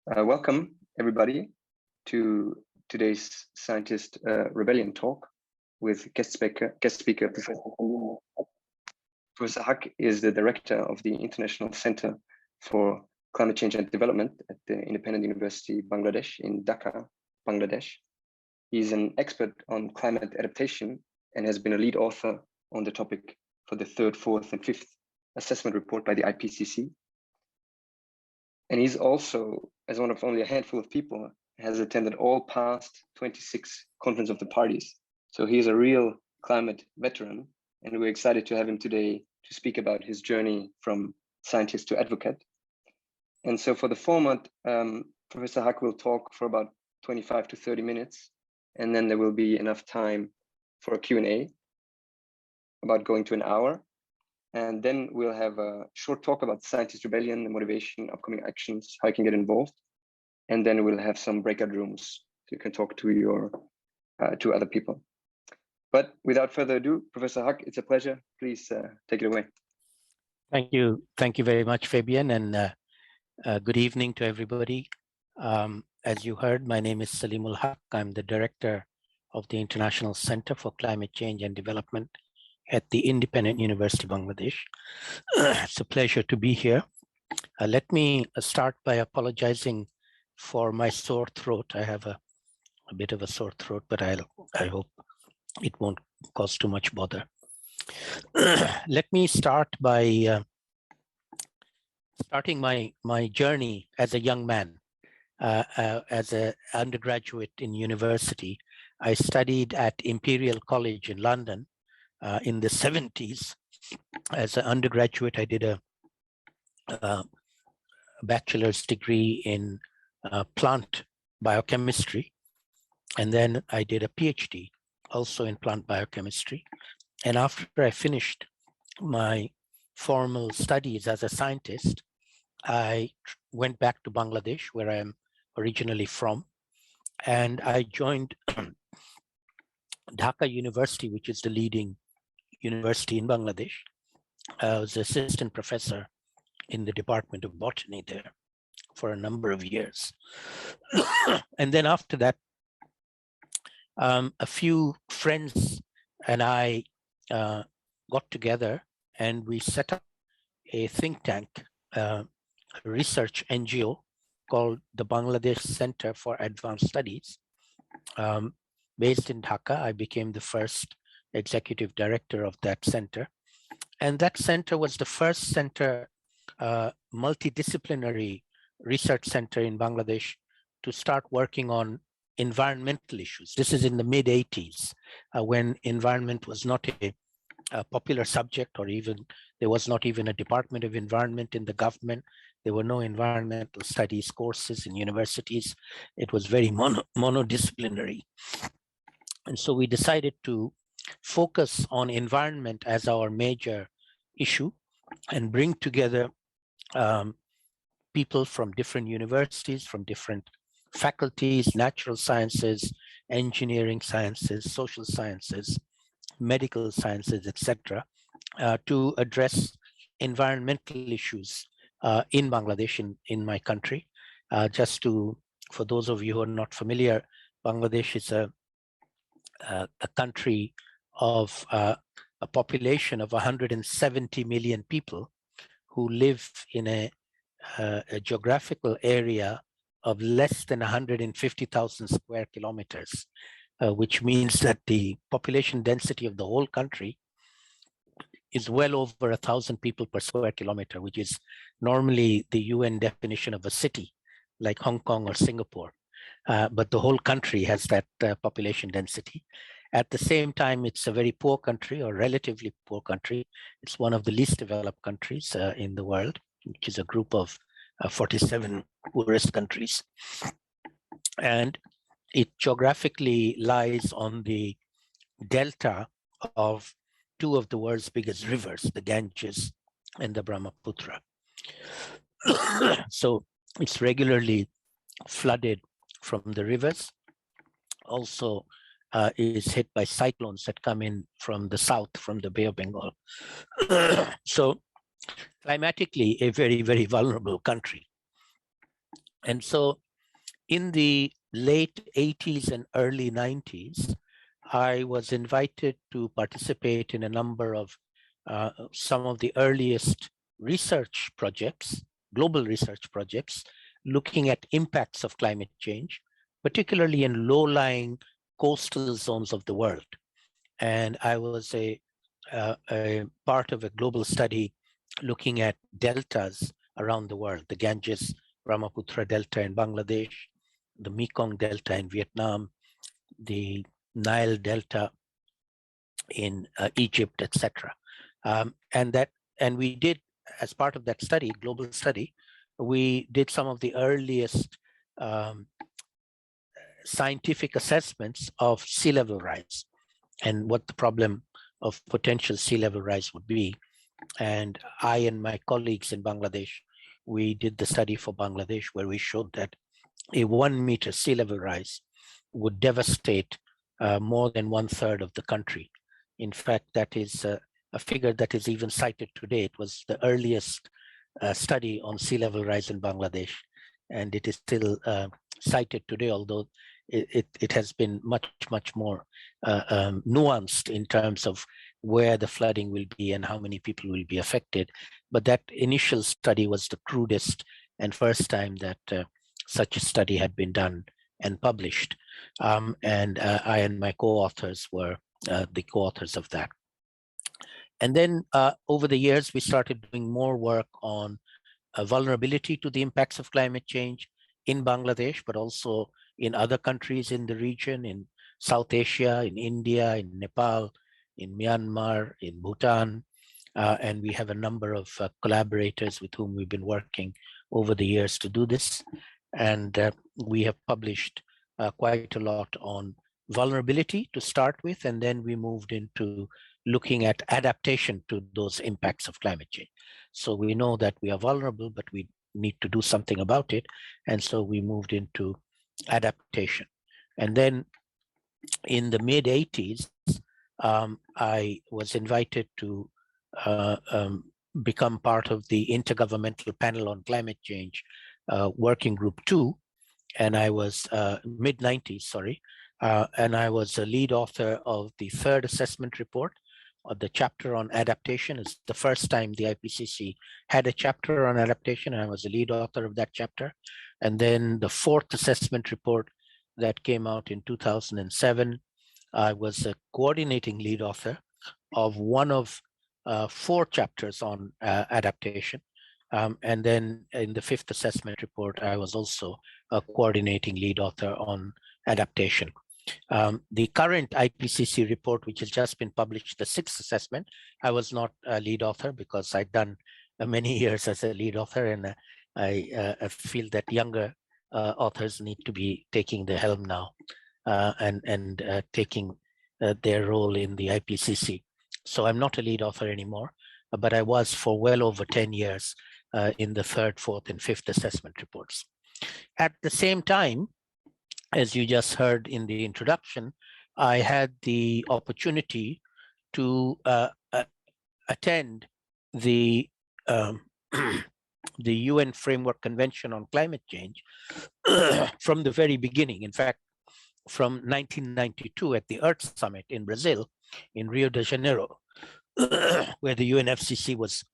Welcome, everybody, to today's Scientist Rebellion talk with guest speaker Professor Saleemul Huq. Professor Huq is the director of the International Center for Climate Change and Development at the Independent University Bangladesh in Dhaka, Bangladesh. He's an expert on climate adaptation and has been a lead author on the topic for the 3rd, 4th, and 5th assessment report by the IPCC. And he's also, as one of only a handful of people, has attended all past 26 Conference of the Parties. So he's a real climate veteran, and we're excited to have him today to speak about his journey from scientist to advocate. And so for the format, Professor Huq will talk for about 25 to 30 minutes, and then there will be enough time for a Q&A, about going to an hour. And then we'll have a short talk about scientist rebellion, the motivation, upcoming actions, how you can get involved. And then we'll have some breakout rooms so you can talk to your to other people. But without further ado, Professor Huq, it's a pleasure. Please take it away. Thank you. Thank you very much, Fabian, and good evening to everybody. As you heard, my name is Saleemul Huq. I'm the director of the International Center for Climate Change and Development at the Independent University Bangladesh. It's a pleasure to be here. Let me start by apologizing for my sore throat. I have a bit of a sore throat, but I hope it won't cause too much bother. Let me start by starting my journey as a young man. As an undergraduate in university, I studied at Imperial College in London in the 70s. As an undergraduate, I did a bachelor's degree in plant biochemistry, and then I did a PhD also in plant biochemistry. And after I finished my formal studies as a scientist, I went back to Bangladesh, where I am originally from, and I joined Dhaka University, which is the leading university in Bangladesh. I was assistant professor in the Department of Botany there for a number of years. And then after that, a few friends and I got together and we set up a think tank, a research NGO called the Bangladesh Center for Advanced Studies. Based in Dhaka, I became the first executive director of that center. And that center was the first center, multidisciplinary research center in Bangladesh to start working on environmental issues. This is in the mid 80s, when environment was not a popular subject, or even there was not even a Department of Environment in the government. There were no environmental studies courses in universities. It was very monodisciplinary. And so we decided to focus on environment as our major issue and bring together people from different universities, from different faculties, natural sciences, engineering sciences, social sciences, medical sciences, etc., to address environmental issues in Bangladesh, in my country. For those of you who are not familiar, Bangladesh is a country of a population of 170 million people who live in a geographical area of less than 150,000 square kilometers, which means that the population density of the whole country is well over 1,000 people per square kilometer, which is normally the UN definition of a city like Hong Kong or Singapore. But the whole country has that population density. At the same time, it's a very poor country, or relatively poor country. It's one of the least developed countries in the world, which is a group of 47 poorest countries. And it geographically lies on the delta of two of the world's biggest rivers, the Ganges and the Brahmaputra. So it's regularly flooded from the rivers. Also is hit by cyclones that come in from the south, from the Bay of Bengal. So climatically, a very, very vulnerable country. And so in the late 80s and early 90s, I was invited to participate in a number of some of the earliest research projects, global research projects, looking at impacts of climate change, particularly in low-lying coastal zones of the world. And I was a part of a global study looking at deltas around the world, the Ganges Brahmaputra Delta in Bangladesh, the Mekong Delta in Vietnam, the Nile Delta in Egypt, etc. And we did, as part of that study, global study, we did some of the earliest scientific assessments of sea level rise and what the problem of potential sea level rise would be. And I and my colleagues in Bangladesh, we did the study for Bangladesh where we showed that a 1 meter sea level rise would devastate more than 1/3 of the country. In fact, that is a figure that is even cited today. It was the earliest study on sea level rise in Bangladesh, and it is still cited today, although it has been much more nuanced in terms of where the flooding will be and how many people will be affected. But that initial study was the crudest and first time that such a study had been done and published. And I and my co-authors were the co-authors of that. And then over the years, we started doing more work on vulnerability to the impacts of climate change in Bangladesh, but also in other countries in the region, in South Asia, in India, in Nepal, in Myanmar, in Bhutan. And we have a number of collaborators with whom we've been working over the years to do this. And we have published quite a lot on vulnerability to start with, and then we moved into looking at adaptation to those impacts of climate change. So we know that we are vulnerable, but we need to do something about it. And so we moved into adaptation. And then in the mid 80s, I was invited to become part of the Intergovernmental Panel on Climate Change, Working Group 2, and I was mid 90s, sorry, and I was a lead author of the third assessment report. The chapter on adaptation. Is the first time the IPCC had a chapter on adaptation, and I was the lead author of that chapter. And then the fourth assessment report that came out in 2007, I was a coordinating lead author of one of 4 chapters on adaptation. And then in the fifth assessment report, I was also a coordinating lead author on adaptation. The current IPCC report, which has just been published, the 6th assessment, I was not a lead author because I'd done many years as a lead author, and I feel that younger authors need to be taking the helm now and taking their role in the IPCC. So I'm not a lead author anymore, but I was for well over 10 years in the 3rd, 4th, and 5th assessment reports. At the same time, as you just heard in the introduction, I had the opportunity to attend the the UN Framework Convention on Climate Change from the very beginning. In fact, from 1992 at the Earth Summit in Brazil, in Rio de Janeiro, where the UNFCCC was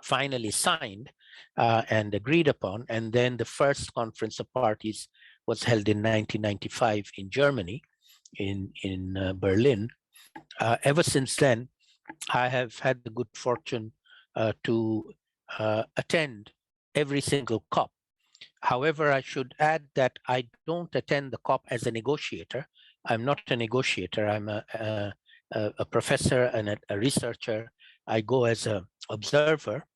finally signed and agreed upon. And then the first conference of parties was held in 1995 in Germany, in Berlin. Ever since then, I have had the good fortune to attend every single COP. However, I should add that I don't attend the COP as a negotiator. I'm not a negotiator. I'm a professor and a researcher. I go as an observer,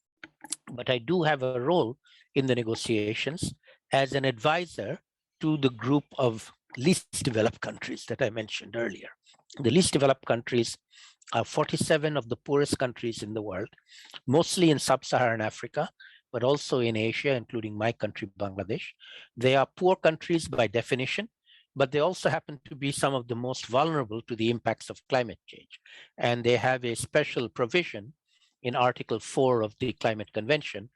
but I do have a role in the negotiations as an advisor to the group of least developed countries that I mentioned earlier. The least developed countries are 47 of the poorest countries in the world, mostly in sub-Saharan Africa, but also in Asia, including my country, Bangladesh. They are poor countries by definition, but they also happen to be some of the most vulnerable to the impacts of climate change. And they have a special provision in Article 4 of the Climate Convention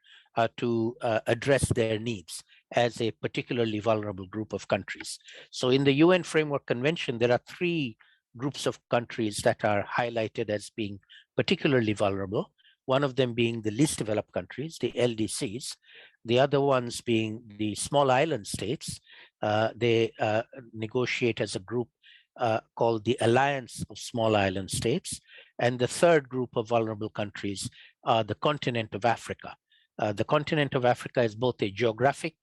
to address their needs. as a particularly vulnerable group of countries. So in the UN Framework Convention, there are 3 groups of countries that are highlighted as being particularly vulnerable, one of them being the least developed countries, the LDCs, the other ones being the small island states. They negotiate as a group called the Alliance of Small Island States. And the third group of vulnerable countries are the continent of Africa. The continent of Africa is both a geographic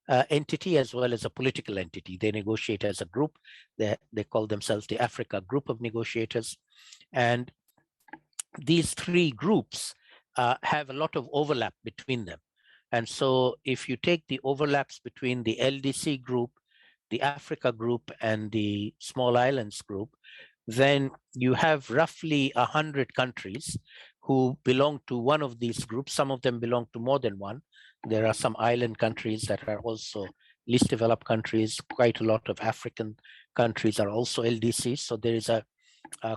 entity as well as a political entity. They negotiate as a group. They call themselves the Africa Group of Negotiators. And these 3 groups have a lot of overlap between them. And so if you take the overlaps between the LDC group, the Africa group, and the Small Islands group, then you have roughly 100 countries who belong to one of these groups. Some of them belong to more than one. There are some island countries that are also least developed countries. Quite a lot of African countries are also LDCs. So there is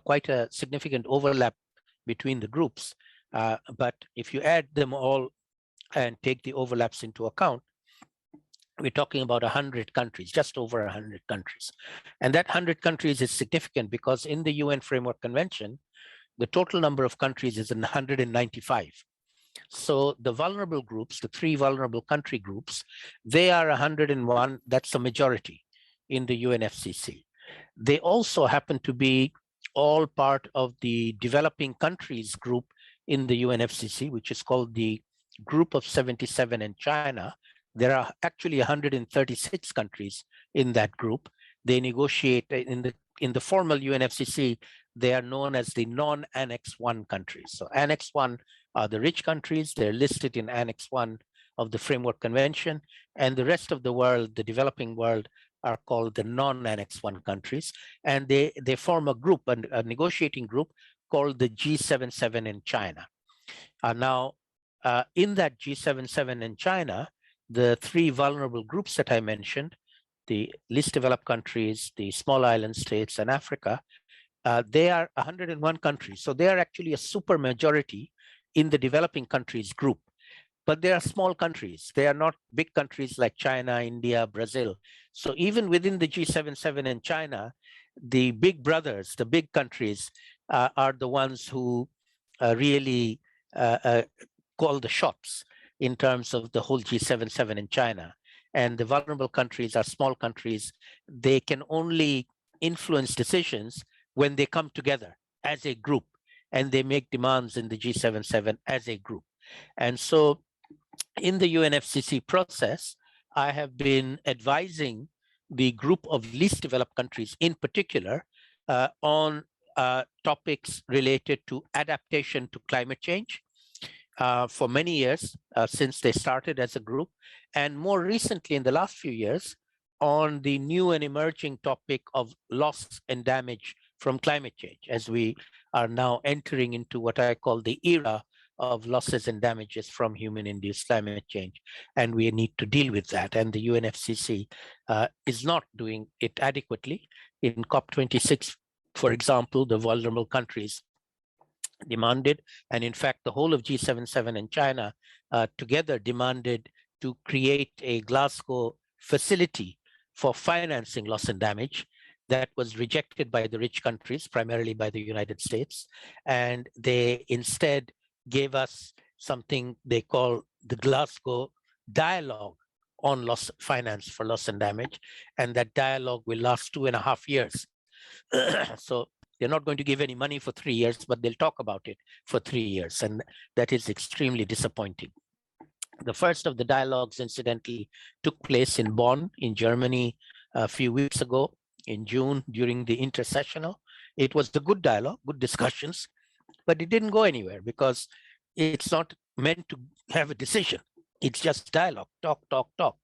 quite a significant overlap between the groups. But if you add them all and take the overlaps into account, we're talking about 100 countries, just over 100 countries. And that 100 countries is significant because in the UN Framework Convention, the total number of countries is 195. So the vulnerable groups, the 3 vulnerable country groups, they are 101. That's a majority in the UNFCCC. They also happen to be all part of the developing countries group in the UNFCCC, which is called the Group of 77 in China. There are actually 136 countries in that group. They negotiate in the formal UNFCCC. They are known as the non-Annex 1 countries. So Annex 1 are the rich countries. They're listed in Annex 1 of the Framework Convention. And the rest of the world, the developing world, are called the non-Annex 1 countries. And they form a group, a negotiating group called the G77 in China. Now, in that G77 in China, the 3 vulnerable groups that I mentioned, the least developed countries, the small island states, and Africa, they are 101 countries. So they are actually a super majority in the developing countries group. But they are small countries. They are not big countries like China, India, Brazil. So even within the G77 in China, the big brothers, the big countries, are the ones who really call the shots in terms of the whole G77 in China. And the vulnerable countries are small countries. They can only influence decisions when they come together as a group and they make demands in the G77 as a group. And so in the UNFCCC process, I have been advising the group of least developed countries in particular on topics related to adaptation to climate change for many years since they started as a group, and more recently in the last few years on the new and emerging topic of loss and damage from climate change, as we are now entering into what I call the era of losses and damages from human-induced climate change. And we need to deal with that. And the UNFCCC is not doing it adequately. In COP26, for example, the vulnerable countries demanded, and in fact, the whole of G77 and China together demanded to create a Glasgow facility for financing loss and damage. That was rejected by the rich countries, primarily by the United States. And they instead gave us something they call the Glasgow Dialogue on finance for loss and damage. And that dialogue will last 2.5 years. So they're not going to give any money for 3 years, but they'll talk about it for 3 years. And that is extremely disappointing. The first of the dialogues, incidentally, took place in Bonn, in Germany, a few weeks ago in June during the intersessional. It was a good dialogue, good discussions, but it didn't go anywhere because it's not meant to have a decision. It's just dialogue, talk, talk, talk.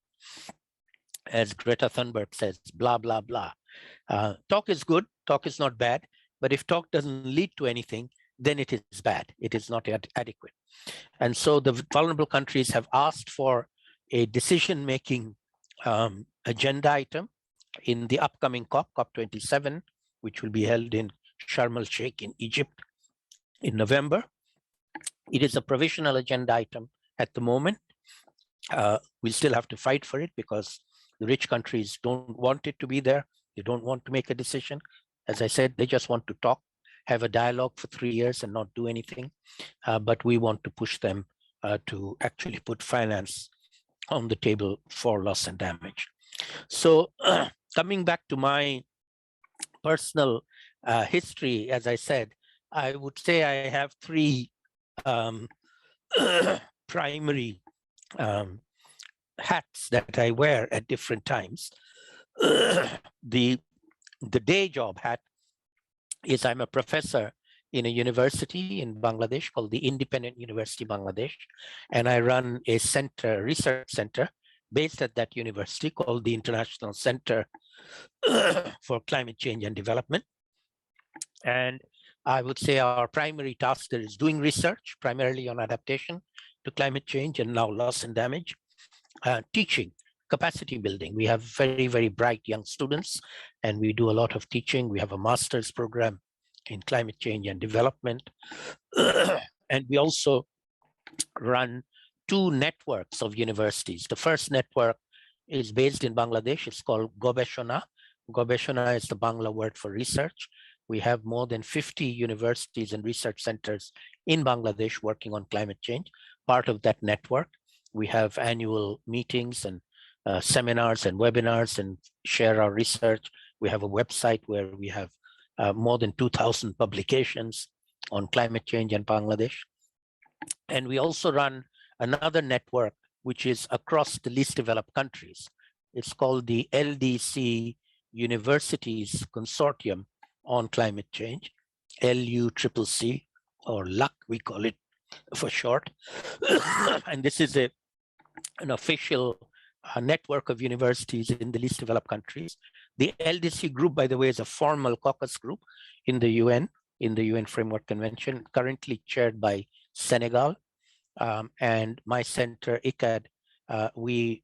As Greta Thunberg says, blah, blah, blah. Talk is good, talk is not bad, but if talk doesn't lead to anything, then it is bad. It is not adequate. And so the vulnerable countries have asked for a decision-making agenda item in the upcoming COP, COP27, which will be held in Sharm el-Sheikh in Egypt in November. It is a provisional agenda item at the moment. we'll still have to fight for it because the rich countries don't want it to be there. They don't want to make a decision. As I said, they just want to talk, have a dialogue for 3 years and not do anything. But we want to push them to actually put finance on the table for loss and damage. So coming back to my personal history, as I said, I would say I have 3 primary hats that I wear at different times. The day job hat is I'm a professor in a university in Bangladesh called the Independent University Bangladesh, and I run a center, research center based at that university called the International Center for Climate Change and Development. And I would say our primary task there is doing research, primarily on adaptation to climate change and now loss and damage, teaching, capacity building. We have very, very bright young students, and we do a lot of teaching. We have a master's program in climate change and development. And we also run 2 networks of universities. The first network is based in Bangladesh. It's called Gobeshona. Gobeshona is the Bangla word for research. We have more than 50 universities and research centers in Bangladesh working on climate change. Part of that network, we have annual meetings and seminars and webinars and share our research. We have a website where we have more than 2,000 publications on climate change in Bangladesh. And we also run another network, which is across the least developed countries. It's called the LDC Universities Consortium on Climate Change, LUCCC, or LUC, we call it for short. And this is an official network of universities in the least developed countries. The LDC group, by the way, is a formal caucus group in the UN Framework Convention, currently chaired by Senegal. And my center, ICCCAD, we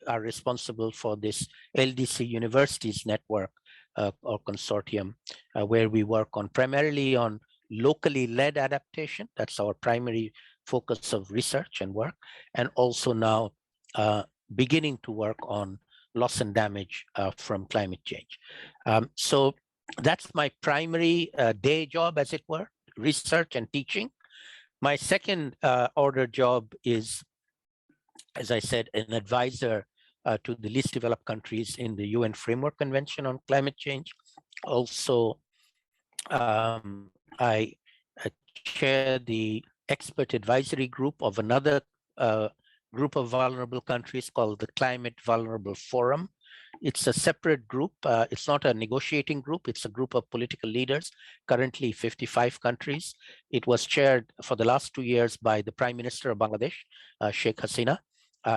are responsible for this LDC Universities Network or consortium, where we work on primarily on locally led adaptation. That's our primary focus of research and work, and also now beginning to work on loss and damage from climate change. So that's my primary day job, as it were, research and teaching. My second order job is, as I said, an advisor to the least developed countries in the UN Framework Convention on Climate Change. Also, I chair the expert advisory group of another group of vulnerable countries called the Climate Vulnerable Forum. It's a separate group. It's not a negotiating group. It's a group of political leaders, currently 55 countries. It was chaired for the last 2 years by the Prime Minister of Bangladesh, Sheikh Hasina.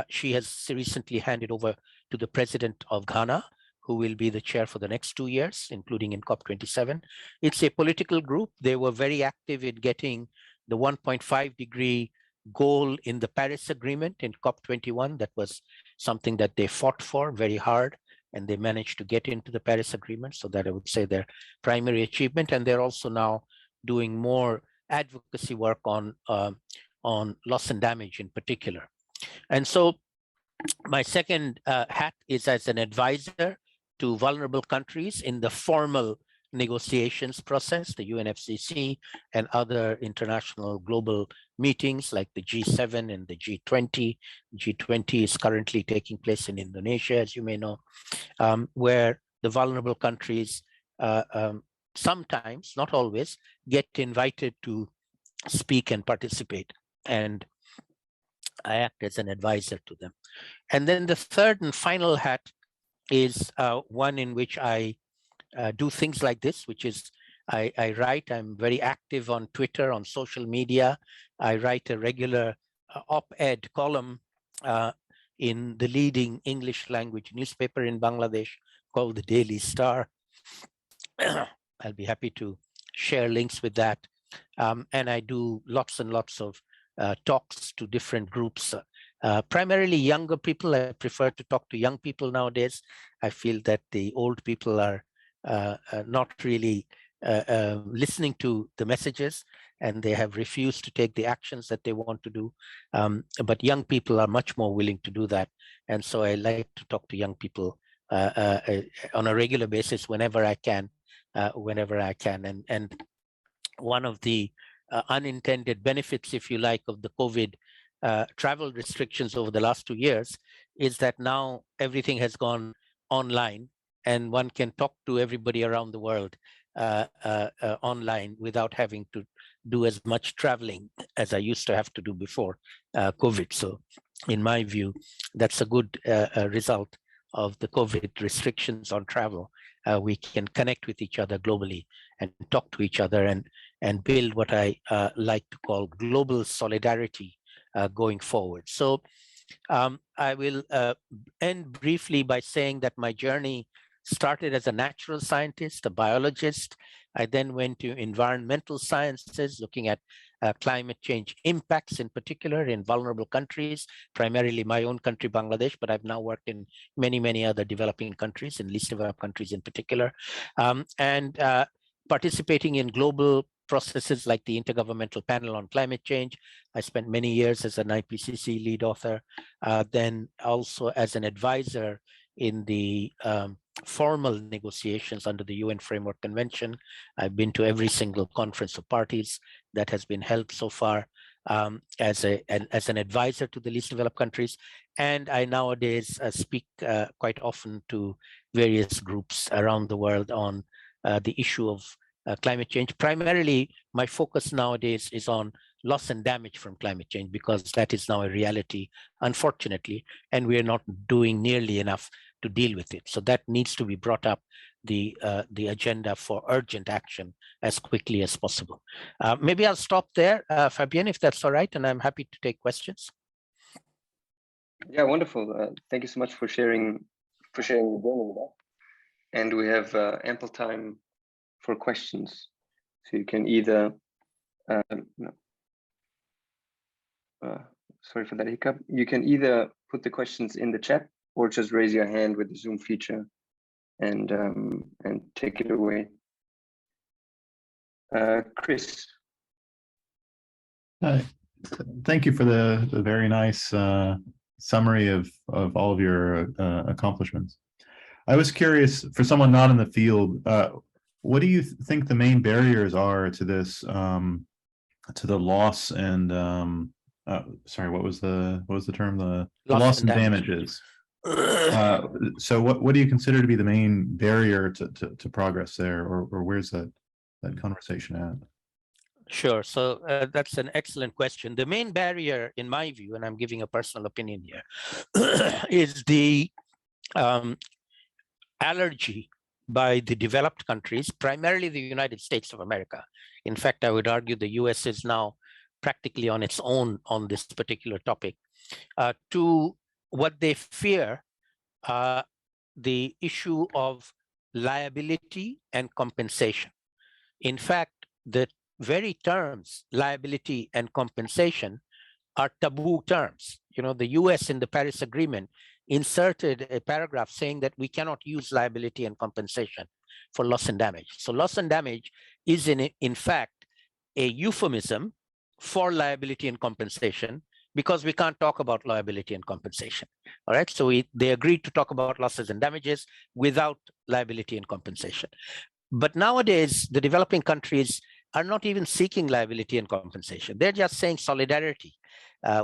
She has recently handed over to the President of Ghana, who will be the chair for the next 2 years, including in COP27. It's a political group. They were very active in getting the 1.5 degree goal in the Paris Agreement in COP21. That was something that they fought for very hard, and they managed to get into the Paris Agreement. So that I would say their primary achievement. And they're also now doing more advocacy work on loss and damage in particular. And so my second hat is as an advisor to vulnerable countries in the formal negotiations process, the UNFCCC and other international global meetings like the G7 and the G20. G20 is currently taking place in Indonesia, as you may know, where the vulnerable countries sometimes, not always, get invited to speak and participate. And I act as an advisor to them. And then the third and final hat is one in which I do things like this, which is I write. I'm very active on Twitter, on social media. I write a regular op-ed column in the leading English language newspaper in Bangladesh called the Daily Star. I'll be happy to share links with that. And I do lots and lots of talks to different groups, primarily younger people. I prefer to talk to young people nowadays. I feel that the old people are not really listening to the messages. and they have refused to take the actions that they want to do. But young people are much more willing to do that. And so I like to talk to young people on a regular basis whenever I can, And one of the unintended benefits, if you like, of the COVID travel restrictions over the last 2 years is that now everything has gone online, and one can talk to everybody around the world online without having to do as much traveling as I used to have to do before COVID. So in my view, that's a good result of the COVID restrictions on travel. We can connect with each other globally and talk to each other and build what I like to call global solidarity going forward. So I will end briefly by saying that my journey started as a natural scientist, a biologist. I then went to environmental sciences, looking at climate change impacts in particular in vulnerable countries, primarily my own country, Bangladesh, but I've now worked in many, many other developing countries, in least developed countries in particular, and participating in global processes like the Intergovernmental Panel on Climate Change. I spent many years as an IPCC lead author, then also as an advisor in the formal negotiations under the UN Framework Convention. I've been to every single conference of parties that has been held so far as an advisor to the least developed countries. And I nowadays speak quite often to various groups around the world on the issue of climate change. Primarily, my focus nowadays is on loss and damage from climate change, because that is now a reality, unfortunately, and we are not doing nearly enough to deal with it. So that needs to be brought up the agenda for urgent action as quickly as possible. Maybe I'll stop there, Fabienne, if that's all right, and I'm happy to take questions. Yeah, wonderful. Thank you so much for sharing your journey with us. And we have ample time for questions, so you can either sorry for that hiccup. You can either put the questions in the chat or just raise your hand with the Zoom feature and take it away. Chris. Thank you for the very nice summary of all of your accomplishments. I was curious, for someone not in the field, what do you think the main barriers are to this, to the loss and sorry, what was the term? The loss and damages. So what do you consider to be the main barrier to progress there, or where's that conversation at? Sure. So that's an excellent question. The main barrier, in my view, and I'm giving a personal opinion here, is the allergy by the developed countries, primarily the United States of America. In fact, I would argue the US is now practically on its own on this particular topic, to what they fear, the issue of liability and compensation. In fact, the very terms liability and compensation are taboo terms. You know, the US in the Paris Agreement inserted a paragraph saying that we cannot use liability and compensation for loss and damage. So loss and damage is in fact a euphemism for liability and compensation, because we can't talk about liability and compensation. All right, so they agreed to talk about losses and damages without liability and compensation. But nowadays, the developing countries are not even seeking liability and compensation. They're just saying solidarity.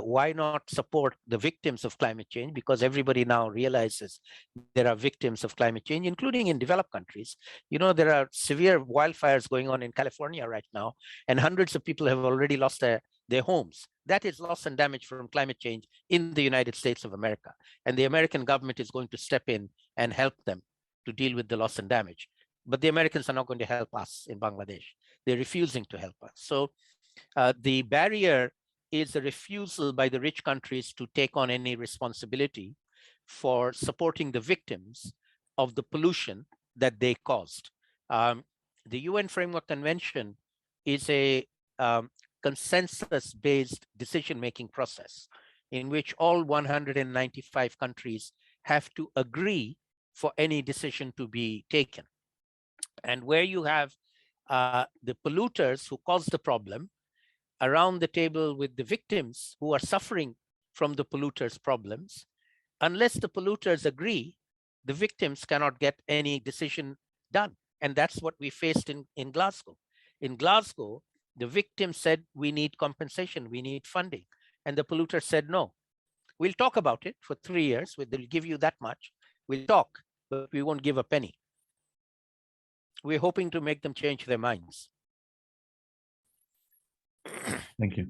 Why not support the victims of climate change? Because everybody now realizes there are victims of climate change, including in developed countries. You know, there are severe wildfires going on in California right now, and hundreds of people have already lost their homes. That is loss and damage from climate change in the United States of America. And the American government is going to step in and help them to deal with the loss and damage. But the Americans are not going to help us in Bangladesh. They're refusing to help us. So the barrier is the refusal by the rich countries to take on any responsibility for supporting the victims of the pollution that they caused. The UN Framework Convention is a consensus-based decision-making process in which all 195 countries have to agree for any decision to be taken. And where you have the polluters who cause the problem around the table with the victims who are suffering from the polluters' problems. Unless the polluters agree, the victims cannot get any decision done. And that's what we faced in Glasgow. In Glasgow, the victim said, we need compensation, we need funding. And the polluter said, no, we'll talk about it for 3 years. We'll give you that much. We'll talk, but we won't give a penny. We're hoping to make them change their minds. Thank you.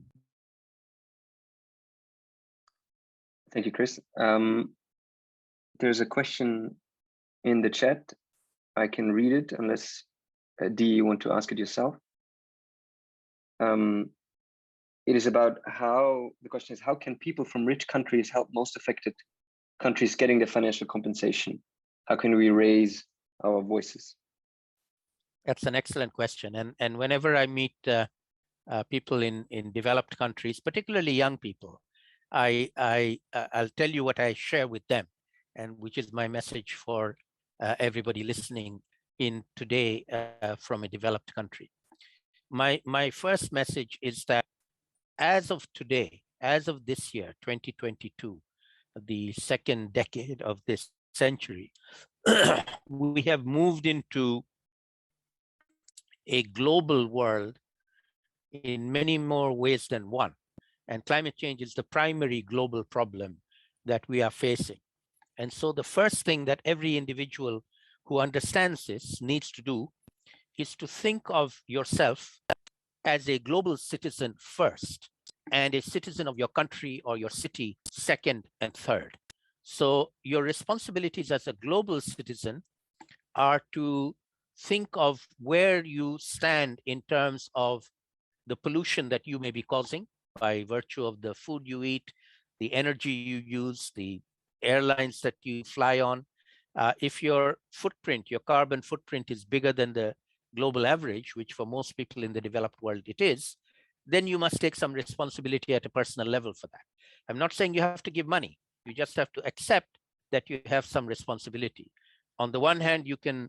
Thank you, Chris. There's a question in the chat. I can read it unless Dee, you want to ask it yourself. It is about the question is, how can people from rich countries help most affected countries getting the financial compensation? How can we raise our voices? That's an excellent question. And whenever I meet people in developed countries, particularly young people, I'll tell you what I share with them, and which is my message for everybody listening in today from a developed country. My first message is that as of today, as of this year, 2022, the second decade of this century, we have moved into a global world in many more ways than one. And climate change is the primary global problem that we are facing. And so the first thing that every individual who understands this needs to do is to think of yourself as a global citizen first, and a citizen of your country or your city second and third. So your responsibilities as a global citizen are to think of where you stand in terms of the pollution that you may be causing by virtue of the food you eat, the energy you use, the airlines that you fly on. If your footprint, your carbon footprint is bigger than the global average, which for most people in the developed world it is, then you must take some responsibility at a personal level for that. I'm not saying you have to give money. You just have to accept that you have some responsibility. On the one hand, you can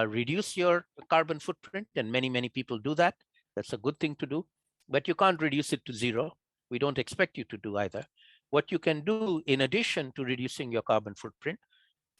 reduce your carbon footprint, and many people do that. That's a good thing to do, but you can't reduce it to zero. We don't expect you to do either. What you can do in addition to reducing your carbon footprint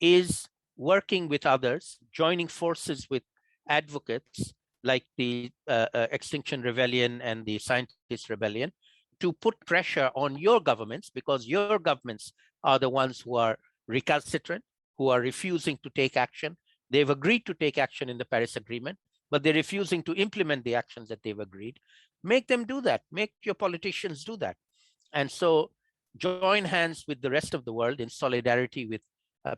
is working with others, joining forces with advocates like the Extinction Rebellion and the Scientist Rebellion to put pressure on your governments, because your governments are the ones who are recalcitrant, who are refusing to take action. They've agreed to take action in the Paris Agreement, but they're refusing to implement the actions that they've agreed. Make them do that. Make your politicians do that. And so join hands with the rest of the world in solidarity with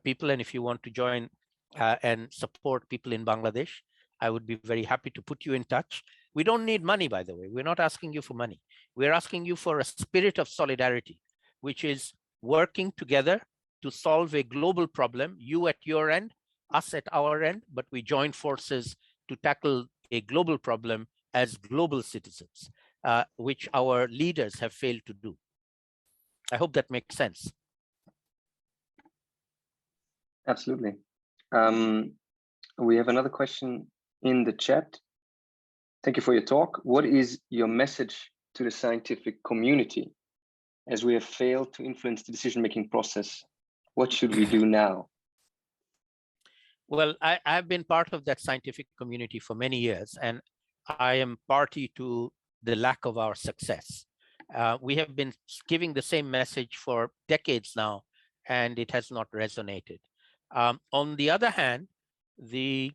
people. And if you want to join and support people in Bangladesh, I would be very happy to put you in touch. We don't need money, by the way. We're not asking you for money. We're asking you for a spirit of solidarity, which is working together to solve a global problem, you at your end, us at our end, but we join forces to tackle a global problem as global citizens, which our leaders have failed to do. I hope that makes sense. Absolutely. We have another question in the chat. Thank you for your talk. What is your message to the scientific community as we have failed to influence the decision-making process? What should we do now? Well, I've been part of that scientific community for many years, and I am party to the lack of our success. We have been giving the same message for decades now, and it has not resonated. On the other hand, the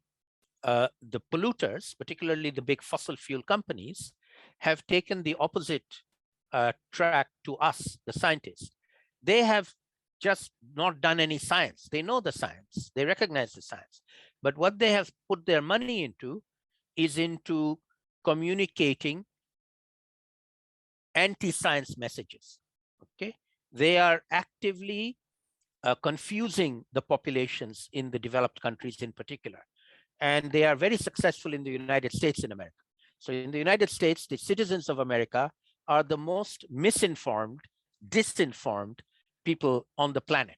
polluters, particularly the big fossil fuel companies, have taken the opposite track to us, the scientists. They have just not done any science. They know the science, they recognize the science, but what they have put their money into is into communicating anti-science messages. Okay, they are actively confusing the populations in the developed countries in particular. And they are very successful in the United States in America. So in the United States, the citizens of America are the most misinformed, disinformed people on the planet.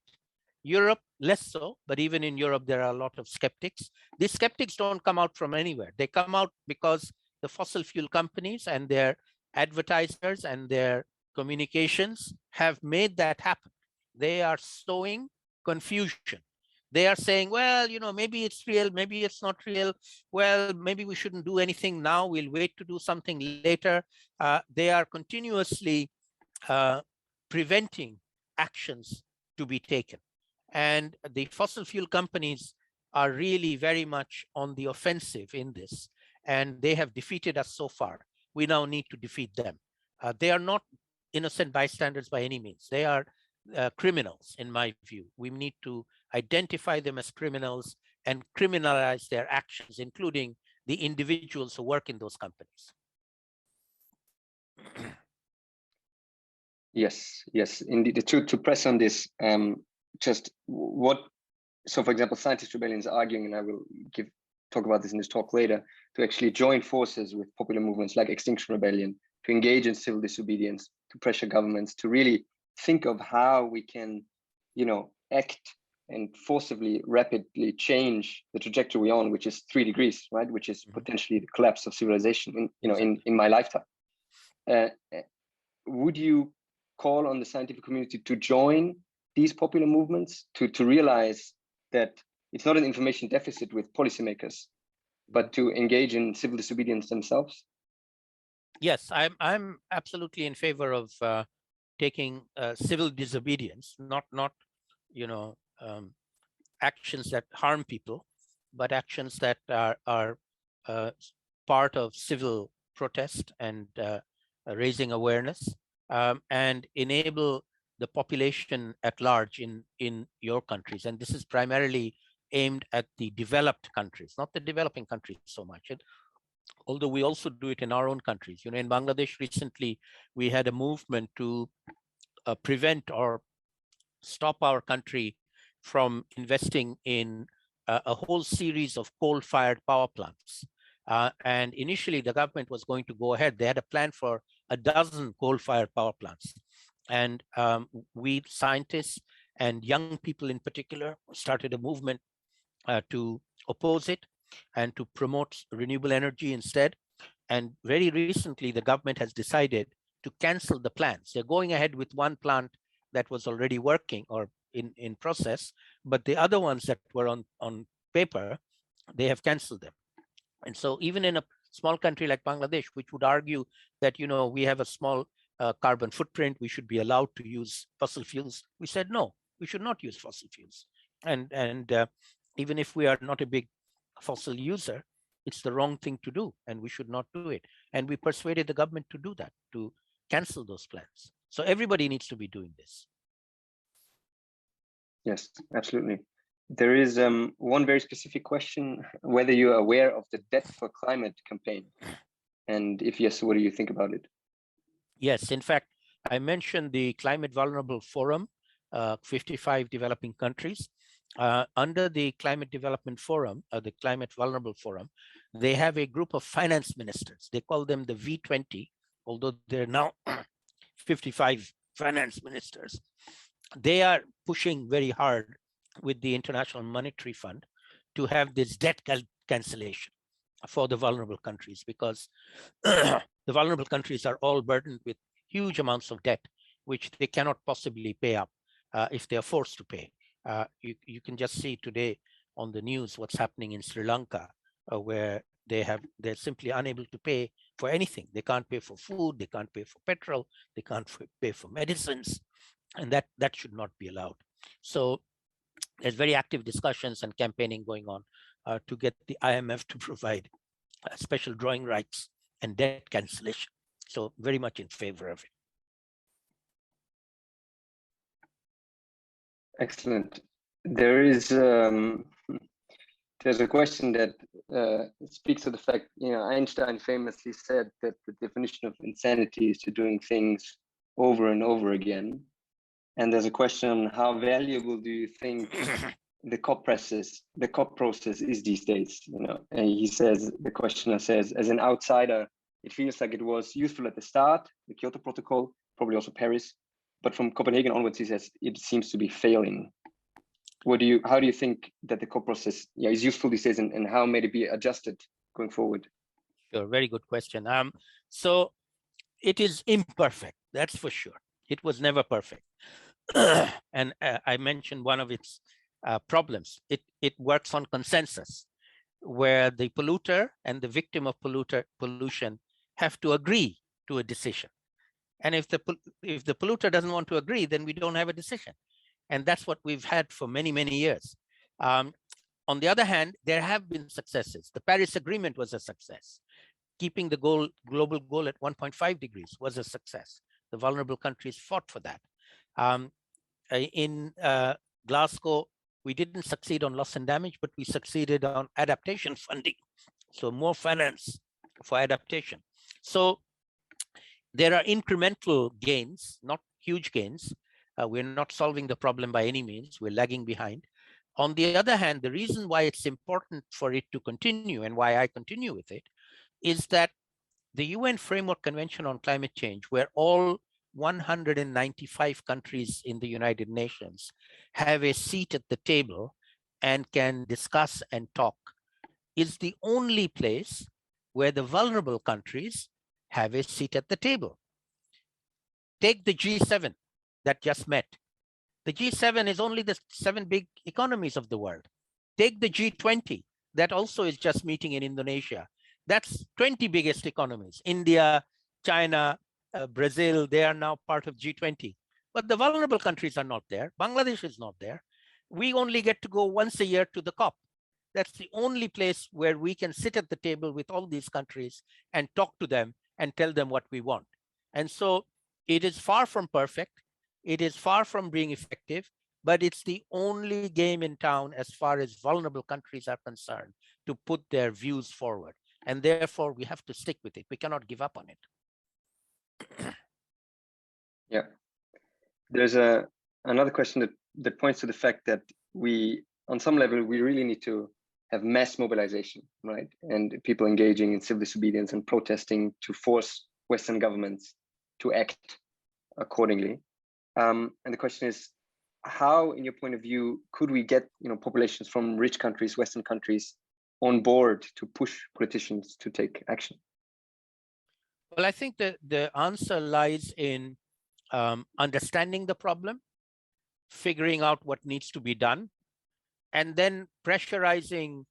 Europe, less so, but even in Europe, there are a lot of skeptics. These skeptics don't come out from anywhere. They come out because the fossil fuel companies and their advertisers and their communications have made that happen. They are sowing confusion. They are saying, well, you know, maybe it's real, maybe it's not real. Well, maybe we shouldn't do anything now. We'll wait to do something later. They are continuously preventing actions to be taken. And the fossil fuel companies are really very much on the offensive in this. And they have defeated us so far. We now need to defeat them. They are not innocent bystanders by any means. They are criminals, in my view. We need to identify them as criminals and criminalize their actions, including the individuals who work in those companies. Yes, yes, indeed. To press on this, just what, so for example, Scientist Rebellion is arguing, and I will talk about this in this talk later, to actually join forces with popular movements like Extinction Rebellion, to engage in civil disobedience, to pressure governments, to really think of how we can, you know, act and forcibly, rapidly change the trajectory we're on, which is 3 degrees, right? Which is potentially the collapse of civilization in, you know, in my lifetime. Would you call on the scientific community to join these popular movements, to realize that it's not an information deficit with policymakers, but to engage in civil disobedience themselves? Yes, I'm absolutely in favor of taking civil disobedience, not you know, actions that harm people, but actions that are part of civil protest and raising awareness, and enable the population at large in your countries. And this is primarily aimed at the developed countries, not the developing countries so much. Although we also do it in our own countries. You know, in Bangladesh recently, we had a movement to prevent or stop our country from investing in a whole series of coal-fired power plants. And initially, the government was going to go ahead. They had a plan for 12 coal-fired power plants. And we scientists and young people in particular started a movement to oppose it and to promote renewable energy instead. And very recently, the government has decided to cancel the plans. They're going ahead with one plant that was already working or in process, but the other ones that were on paper, they have canceled them. And so even in a small country like Bangladesh, which would argue that, you know, we have a small carbon footprint, we should be allowed to use fossil fuels, we said, no, we should not use fossil fuels. And even if we are not a big fossil user, it's the wrong thing to do, and we should not do it. And we persuaded the government to do that, to cancel those plans. So everybody needs to be doing this. Yes, absolutely. There is one very specific question, whether you're aware of the Debt for Climate campaign. And if yes, what do you think about it? Yes, in fact, I mentioned the Climate Vulnerable Forum, 55 developing countries. Under the Climate Development Forum, the Climate Vulnerable Forum, they have a group of finance ministers. They call them the V20, although they're now 55 finance ministers. They are pushing very hard with the International Monetary Fund to have this debt cancellation for the vulnerable countries, because the vulnerable countries are all burdened with huge amounts of debt, which they cannot possibly pay up if they are forced to pay. You can just see today on the news what's happening in Sri Lanka, where they're simply unable to pay for anything. They can't pay for food, they can't pay for petrol, they can't pay for medicines, and that should not be allowed. So there's very active discussions and campaigning going on to get the IMF to provide special drawing rights and debt cancellation. So very much in favor of it. Excellent. There is there's a question that speaks to the fact, you know, Einstein famously said that the definition of insanity is to doing things over and over again. And there's a question on how valuable do you think the COP process is these days? You know, and he says, the questioner says, as an outsider, it feels like it was useful at the start, the Kyoto Protocol, probably also Paris, but from Copenhagen onwards, he says it seems to be failing. How do you think that the COP process is useful these days, and how may it be adjusted going forward? Sure, very good question. So it is imperfect, that's for sure. It was never perfect. And I mentioned one of its problems. It works on consensus, where the polluter and the victim of pollution have to agree to a decision. And if the polluter doesn't want to agree, then we don't have a decision. And that's what we've had for many, many years. On the other hand, there have been successes. The Paris Agreement was a success. Keeping the global goal at 1.5 degrees was a success. The vulnerable countries fought for that. In Glasgow, we didn't succeed on loss and damage, but we succeeded on adaptation funding. So more finance for adaptation. So there are incremental gains, not huge gains. We're not solving the problem by any means. We're lagging behind. On the other hand, the reason why it's important for it to continue and why I continue with it is that the UN Framework Convention on Climate Change, where all 195 countries in the United Nations have a seat at the table and can discuss and talk, is the only place where the vulnerable countries have a seat at the table. Take the G7 that just met. The G7 is only the 7 big economies of the world. Take the G20 that also is just meeting in Indonesia. That's 20 biggest economies. India, China, Brazil, they are now part of G20. But the vulnerable countries are not there. Bangladesh is not there. We only get to go once a year to the COP. That's the only place where we can sit at the table with all these countries and talk to them and tell them what we want. And so it is far from perfect. It is far from being effective, but it's the only game in town as far as vulnerable countries are concerned to put their views forward. And therefore, we have to stick with it. We cannot give up on it. Yeah. There's another question that points to the fact that we, on some level, we really need to have mass mobilization, right? And people engaging in civil disobedience and protesting to force Western governments to act accordingly. And the question is, how, in your point of view, could we get populations from rich countries, Western countries, on board to push politicians to take action? Well, I think that the answer lies in understanding the problem, figuring out what needs to be done, and then pressurizing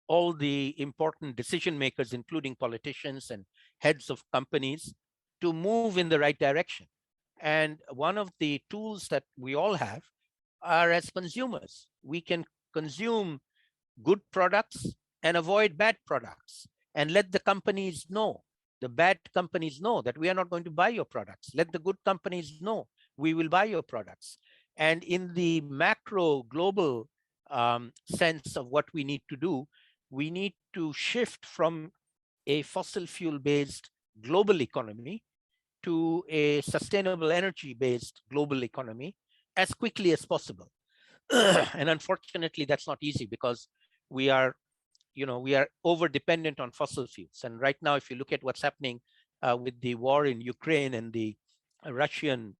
all the important decision makers, including politicians and heads of companies, to move in the right direction. And one of the tools that we all have are as consumers. We can consume good products and avoid bad products, and let the companies know, the bad companies know that we are not going to buy your products. Let the good companies know we will buy your products. And in the macro global sense of what we need to do, we need to shift from a fossil fuel based global economy to a sustainable energy based global economy as quickly as possible. And unfortunately, that's not easy because we are over dependent on fossil fuels. And right now, if you look at what's happening with the war in Ukraine and the Russian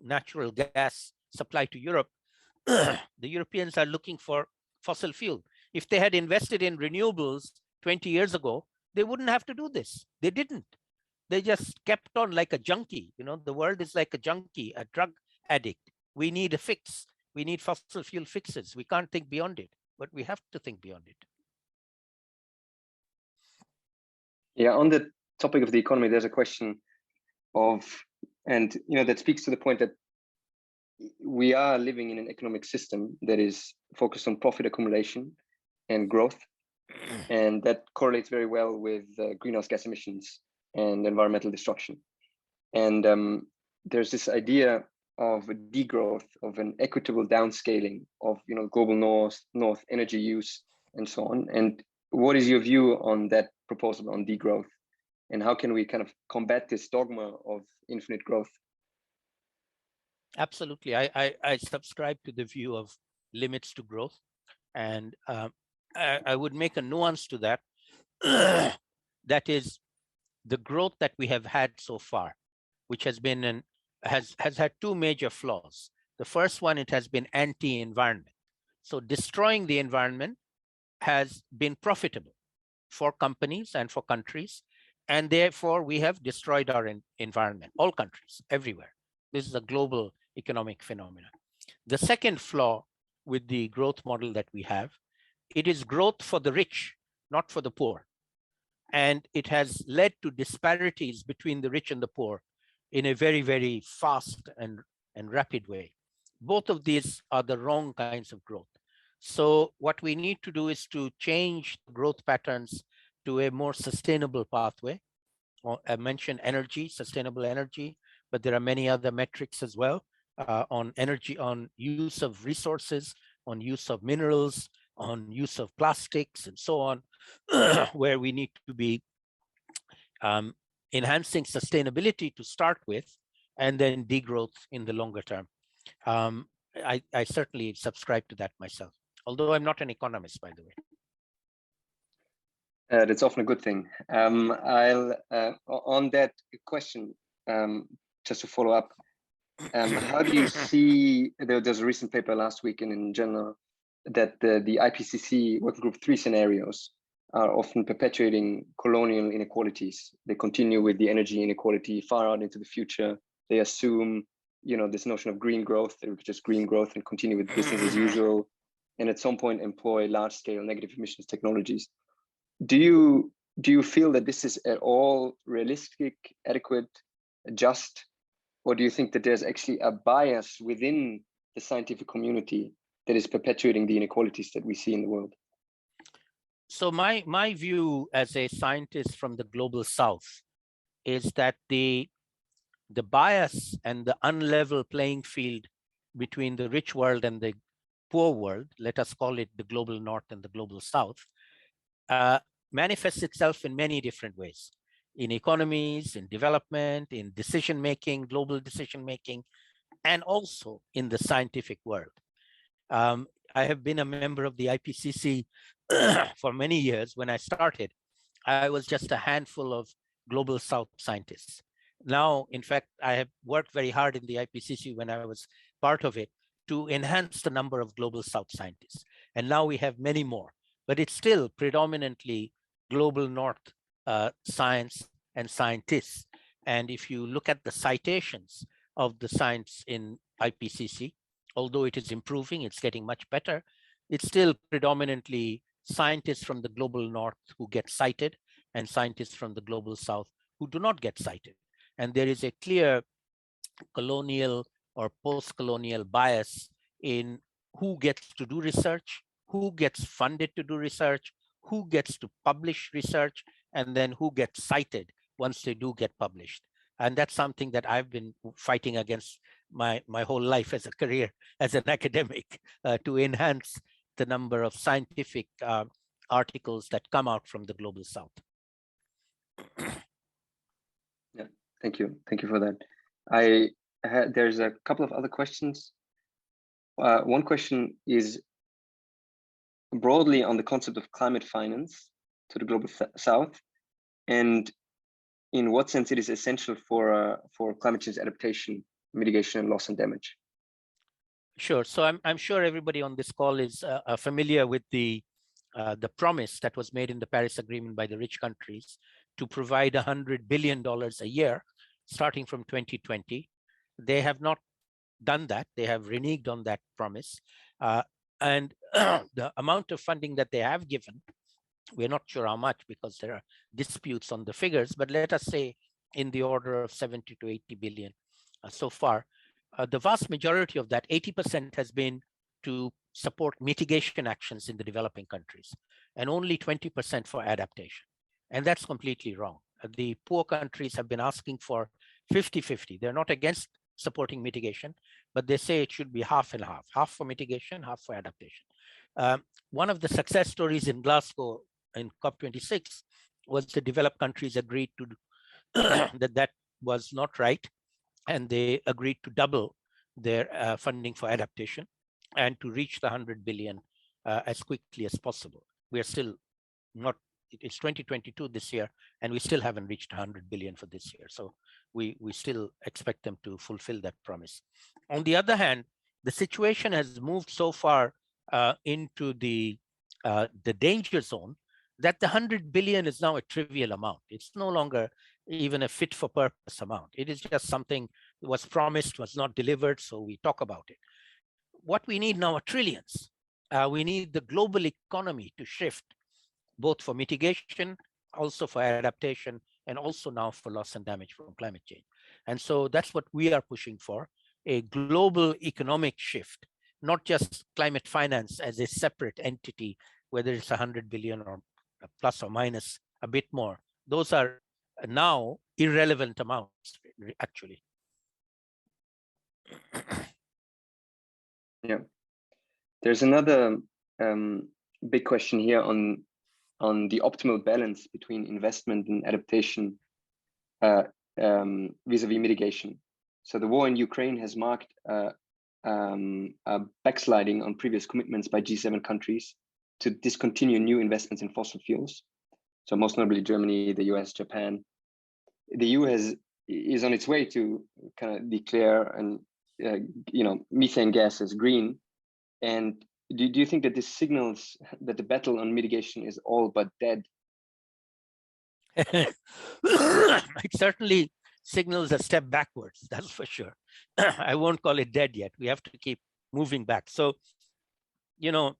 natural gas supply to Europe, the Europeans are looking for fossil fuel. If they had invested in renewables 20 years ago, they wouldn't have to do this. They didn't. They just kept on like a junkie. The world is like a junkie, a drug addict. We need a fix. We need fossil fuel fixes. We can't think beyond it, but we have to think beyond it. Yeah, on the topic of the economy, there's a question of, and that speaks to the point that we are living in an economic system that is focused on profit accumulation and growth, and that correlates very well with greenhouse gas emissions and environmental destruction. And there's this idea of a degrowth, of an equitable downscaling of global north energy use and so on. And what is your view on that proposal on degrowth, and how can we kind of combat this dogma of infinite growth? Absolutely. I subscribe to the view of limits to growth, and I would make a nuance to that. That is, the growth that we have had so far, which has been has had two major flaws. The first one, it has been anti-environment. So destroying the environment has been profitable for companies and for countries, And therefore, we have destroyed our environment, all countries, everywhere. This is a global economic phenomenon. The second flaw with the growth model that we have, it is growth for the rich, not for the poor. And it has led to disparities between the rich and the poor in a very, very fast and rapid way. Both of these are the wrong kinds of growth. So what we need to do is to change growth patterns to a more sustainable pathway. I mentioned energy, sustainable energy, but there are many other metrics as well on energy, on use of resources, on use of minerals, on use of plastics, and so on, where we need to be enhancing sustainability to start with, and then degrowth in the longer term. I certainly subscribe to that myself, although I'm not an economist, by the way. That's often a good thing. I'll on that question, just to follow up, how do you see, there's a recent paper last week in general that the IPCC Working Group 3 scenarios are often perpetuating colonial inequalities. They continue with the energy inequality far out into the future. They assume, this notion of green growth, that we could just green growth and continue with business as usual, and at some point employ large-scale negative emissions technologies. Do you feel that this is at all realistic, adequate, just, or do you think that there's actually a bias within the scientific community that is perpetuating the inequalities that we see in the world? So my view as a scientist from the global south is that the bias and the unlevel playing field between the rich world and the poor world, let us call it the global north and the global south, manifests itself in many different ways, in economies, in development, in decision-making, global decision-making, and also in the scientific world. I have been a member of the IPCC for many years. When I started, I was just a handful of global south scientists. Now, in fact, I have worked very hard in the IPCC when I was part of it to enhance the number of global south scientists. And now we have many more, but it's still predominantly global north science and scientists. And if you look at the citations of the science in IPCC, although it is improving, it's getting much better, it's still predominantly scientists from the global north who get cited and scientists from the global south who do not get cited. And there is a clear colonial or post-colonial bias in who gets to do research, who gets funded to do research, who gets to publish research, and then who gets cited once they do get published. And that's something that I've been fighting against my whole life as a career, as an academic, to enhance the number of scientific articles that come out from the global south. Yeah, thank you for that. There's a couple of other questions. One question is broadly on the concept of climate finance to the global south, and in what sense it is essential for climate change adaptation, mitigation, and loss and damage. Sure. So I'm sure everybody on this call is familiar with the promise that was made in the Paris Agreement by the rich countries to provide $100 billion a year, starting from 2020. They have not done that. They have reneged on that promise. And the amount of funding that they have given, we're not sure how much because there are disputes on the figures, but let us say in the order of 70 to 80 billion so far. The vast majority of that, 80%, has been to support mitigation actions in the developing countries, and only 20% for adaptation. And that's completely wrong. The poor countries have been asking for 50-50. They're not against supporting mitigation, but they say it should be half and half for mitigation, half for adaptation. One of the success stories in Glasgow in COP26 was the developed countries agreed to that was not right, and they agreed to double their funding for adaptation and to reach the 100 billion as quickly as possible. We are still not, it's 2022 this year, and we still haven't reached 100 billion for this year. So we still expect them to fulfill that promise. On the other hand, the situation has moved so far into the danger zone that the 100 billion is now a trivial amount. It's no longer even a fit for purpose amount. It is just something that was promised, was not delivered, so we talk about it. What we need now are trillions. We need the global economy to shift, both for mitigation, also for adaptation, and also now for loss and damage from climate change. And so that's what we are pushing for, a global economic shift, not just climate finance as a separate entity, whether it's 100 billion or plus or minus a bit more. Those are now irrelevant amounts, actually. Yeah, there's another big question here on the optimal balance between investment and adaptation vis-a-vis mitigation. So the war in Ukraine has marked a backsliding on previous commitments by G7 countries to discontinue new investments in fossil fuels. So most notably Germany, the US, Japan. The EU is on its way to kind of declare and methane gas as green. And do you think that this signals that the battle on mitigation is all but dead? It certainly signals a step backwards, that's for sure. I won't call it dead yet. We have to keep moving back. So, the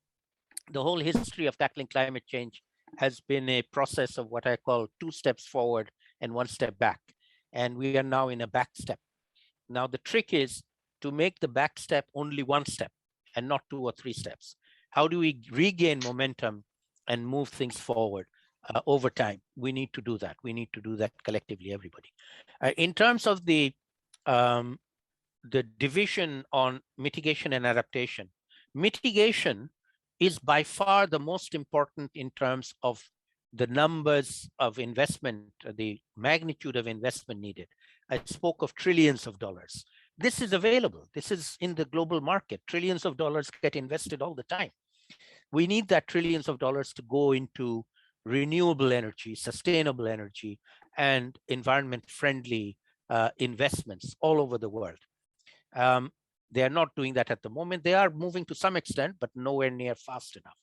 whole history of tackling climate change has been a process of what I call 2 steps forward and 1 step back. And we are now in a back step. Now, the trick is to make the back step only 1 step and not 2 or 3 steps. How do we regain momentum and move things forward over time? We need to do that. We need to do that collectively, everybody. In terms of the division on mitigation and adaptation, mitigation is by far the most important in terms of the numbers of investment, the magnitude of investment needed. I spoke of trillions of dollars. This is available. This is in the global market. Trillions of dollars get invested all the time. We need that trillions of dollars to go into renewable energy, sustainable energy, and environment-friendly investments all over the world. They are not doing that at the moment. They are moving to some extent, but nowhere near fast enough.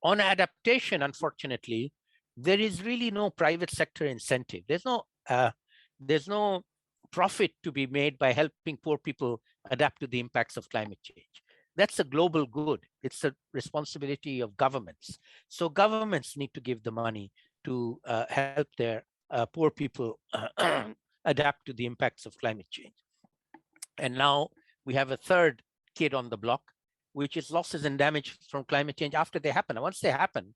On adaptation, unfortunately, there is really no private sector incentive. There's no profit to be made by helping poor people adapt to the impacts of climate change. That's a global good. It's a responsibility of governments. So governments need to give the money to help their poor people adapt to the impacts of climate change. And now we have a third kid on the block, which is losses and damage from climate change after they happen. And once they happen,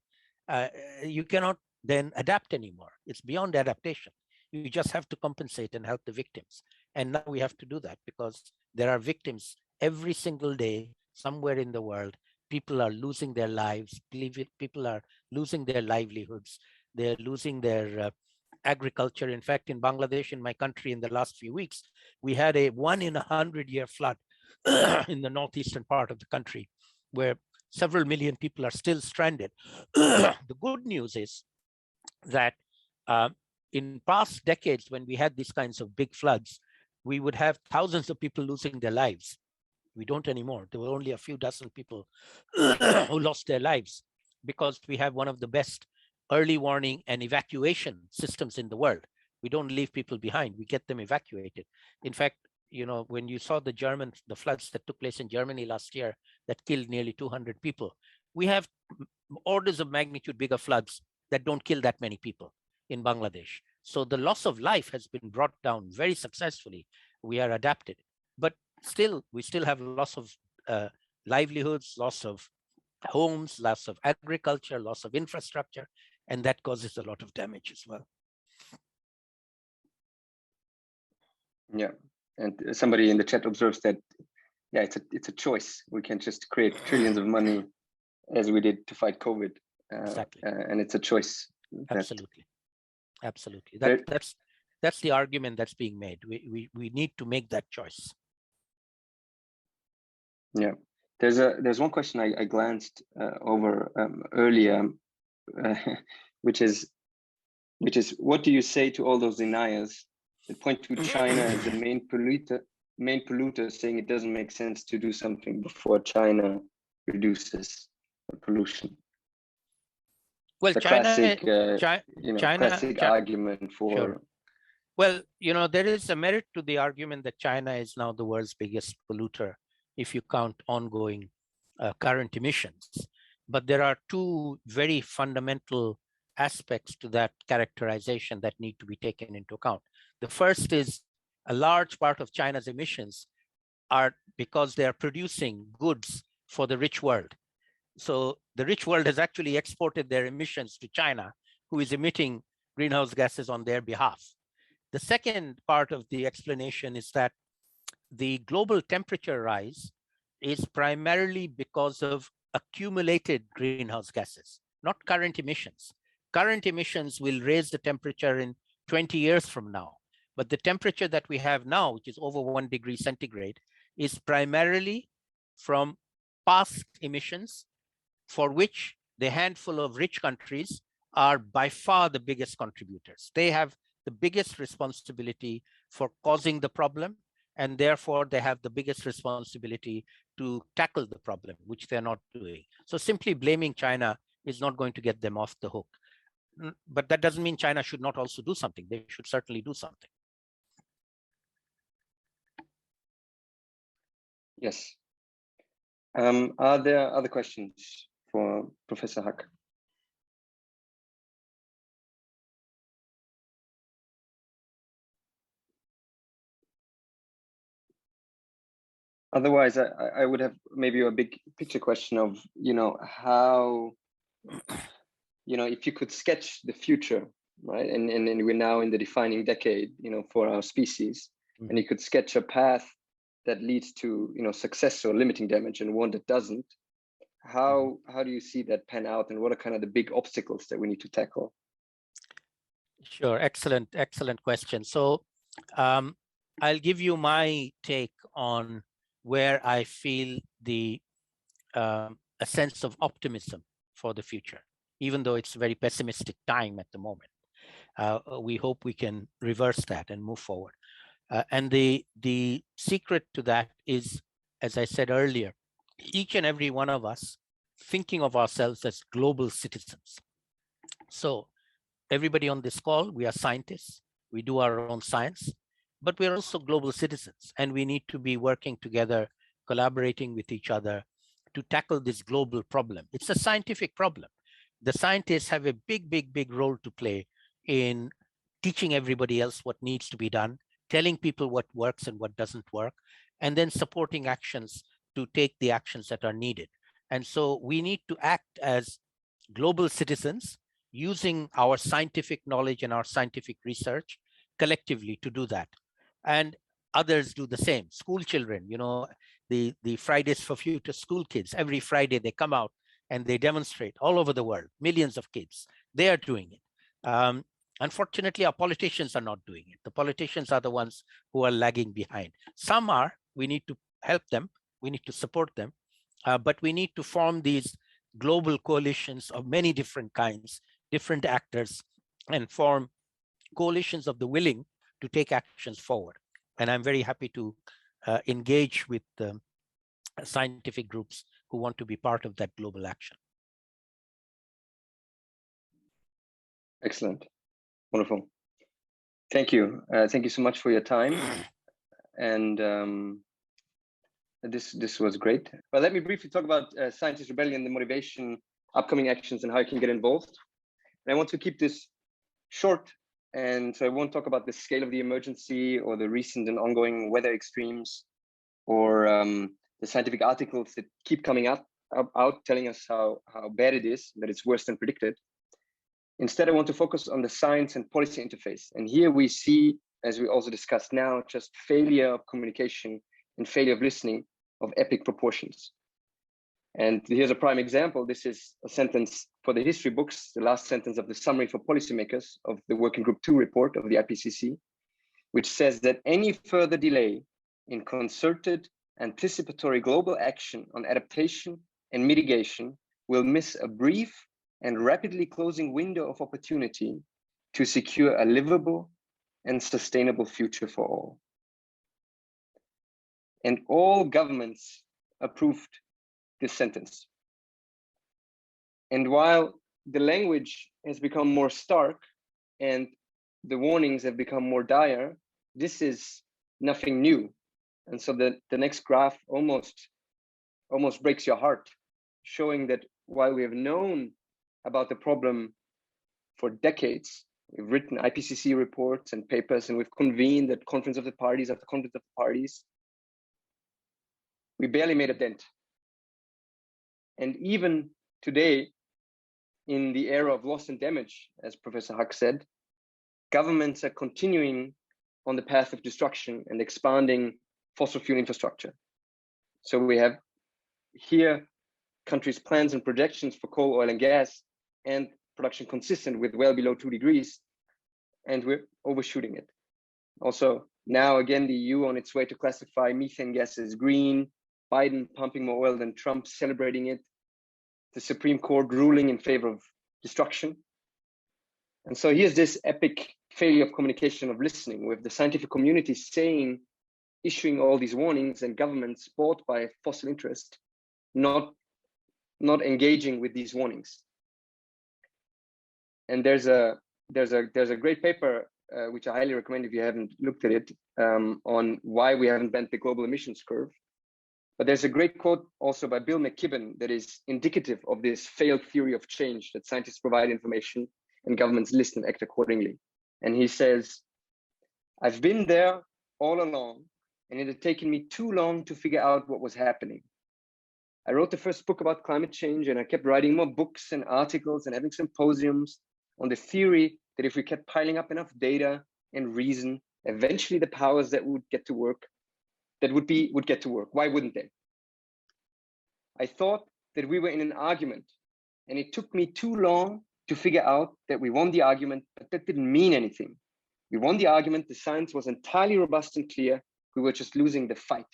you cannot then adapt anymore. It's beyond adaptation. You just have to compensate and help the victims. And now we have to do that because there are victims every single day somewhere in the world. People are losing their lives. People are losing their livelihoods. They're losing their agriculture. In fact, in Bangladesh, in my country, in the last few weeks, we had a 1 in 100-year flood in the northeastern part of the country, where several million people are still stranded. The good news is that in past decades, when we had these kinds of big floods, we would have thousands of people losing their lives. We don't anymore. There were only a few dozen people who lost their lives because we have one of the best early warning and evacuation systems in the world. We don't leave people behind. We get them evacuated. In fact, when you saw the floods that took place in Germany last year that killed nearly 200 people, we have orders of magnitude bigger floods that don't kill that many people in Bangladesh. So the loss of life has been brought down very successfully. We are adapted, but we still have loss of livelihoods, loss of homes, loss of agriculture, loss of infrastructure, and that causes a lot of damage as well. Yeah, and somebody in the chat observes that, yeah, it's a choice. We can just create trillions of money as we did to fight COVID, exactly. And it's a choice. Absolutely. That's the argument that's being made. We need to make that choice. Yeah, there's one question I glanced over earlier, which is what do you say to all those deniers that point to China as the main polluter, saying it doesn't make sense to do something before China reduces the pollution? Well, the China, classic, China, classic argument for. Sure. Well, there is a merit to the argument that China is now the world's biggest polluter, if you count ongoing current emissions. But there are two very fundamental aspects to that characterization that need to be taken into account. The first is a large part of China's emissions are because they are producing goods for the rich world. So the rich world has actually exported their emissions to China, who is emitting greenhouse gases on their behalf. The second part of the explanation is that the global temperature rise is primarily because of accumulated greenhouse gases, not current emissions. Current emissions will raise the temperature in 20 years from now. But the temperature that we have now, which is over 1 degree centigrade, is primarily from past emissions for which the handful of rich countries are by far the biggest contributors. They have the biggest responsibility for causing the problem, and therefore they have the biggest responsibility to tackle the problem, which they're not doing. So simply blaming China is not going to get them off the hook. But that doesn't mean China should not also do something. They should certainly do something. Yes. Are there other questions for Professor Huq? Otherwise, I would have maybe a big picture question of, how, if you could sketch the future, right? And we're now in the defining decade, for our species, and you could sketch a path that leads to, success or limiting damage, and one that doesn't. How do you see that pan out, and what are kind of the big obstacles that we need to tackle? Sure, excellent question. So I'll give you my take on where I feel a sense of optimism for the future, even though it's a very pessimistic time at the moment. We hope we can reverse that and move forward. And the secret to that is, as I said earlier, each and every one of us thinking of ourselves as global citizens. So everybody on this call, we are scientists, we do our own science, but we're also global citizens, and we need to be working together, collaborating with each other to tackle this global problem. It's a scientific problem. The scientists have a big role to play in teaching everybody else what needs to be done, telling people what works and what doesn't work, and then supporting actions to take the actions that are needed. And so we need to act as global citizens using our scientific knowledge and our scientific research collectively to do that. And others do the same. School children, the Fridays for Future school kids, every Friday they come out and they demonstrate all over the world, millions of kids, they are doing it. Unfortunately, our politicians are not doing it. The politicians are the ones who are lagging behind. Some are, we need to help them, we need to support them, but we need to form these global coalitions of many different kinds, different actors, and form coalitions of the willing to take actions forward. And I'm very happy to engage with scientific groups who want to be part of that global action. Excellent. Wonderful. Thank you. Thank you so much for your time. And this was great. But let me briefly talk about Scientist Rebellion, the motivation, upcoming actions, and how you can get involved. And I want to keep this short, and so I won't talk about the scale of the emergency or the recent and ongoing weather extremes or the scientific articles that keep coming out telling us how bad it is, that it's worse than predicted. Instead, I want to focus on the science and policy interface. And here we see, as we also discussed now, just failure of communication and failure of listening of epic proportions. And here's a prime example. This is a sentence for the history books, the last sentence of the summary for policymakers of the Working Group 2 report of the IPCC, which says that any further delay in concerted anticipatory global action on adaptation and mitigation will miss a brief and rapidly closing window of opportunity to secure a livable and sustainable future for all. And all governments approved this sentence. And while the language has become more stark and the warnings have become more dire, this is nothing new. And so the next graph almost breaks your heart, showing that while we have known about the problem for decades, we've written IPCC reports and papers, and we've convened at conference of the parties after conference of the parties, we barely made a dent. And even today, in the era of loss and damage, as Professor Huq said, governments are continuing on the path of destruction and expanding fossil fuel infrastructure. So we have here countries' plans and projections for coal, oil, and gas, and production consistent with well below 2 degrees, and we're overshooting it. Also, now again, the EU on its way to classify methane gas as green, Biden pumping more oil than Trump, celebrating it, the Supreme Court ruling in favor of destruction. And so here's this epic failure of communication, of listening, with the scientific community saying, issuing all these warnings, and governments bought by fossil interest not engaging with these warnings. And there's a great paper which I highly recommend if you haven't looked at it, on why we haven't bent the global emissions curve. But there's a great quote also by Bill McKibben that is indicative of this failed theory of change, that scientists provide information and governments listen and act accordingly. And he says, "I've been there all along, and it had taken me too long to figure out what was happening. I wrote the first book about climate change, and I kept writing more books and articles and having symposiums on the theory that if we kept piling up enough data and reason, eventually the powers that would get to work, would get to work. Why wouldn't they? I thought that we were in an argument, and it took me too long to figure out that we won the argument, but that didn't mean anything. We won the argument, the science was entirely robust and clear, we were just losing the fight.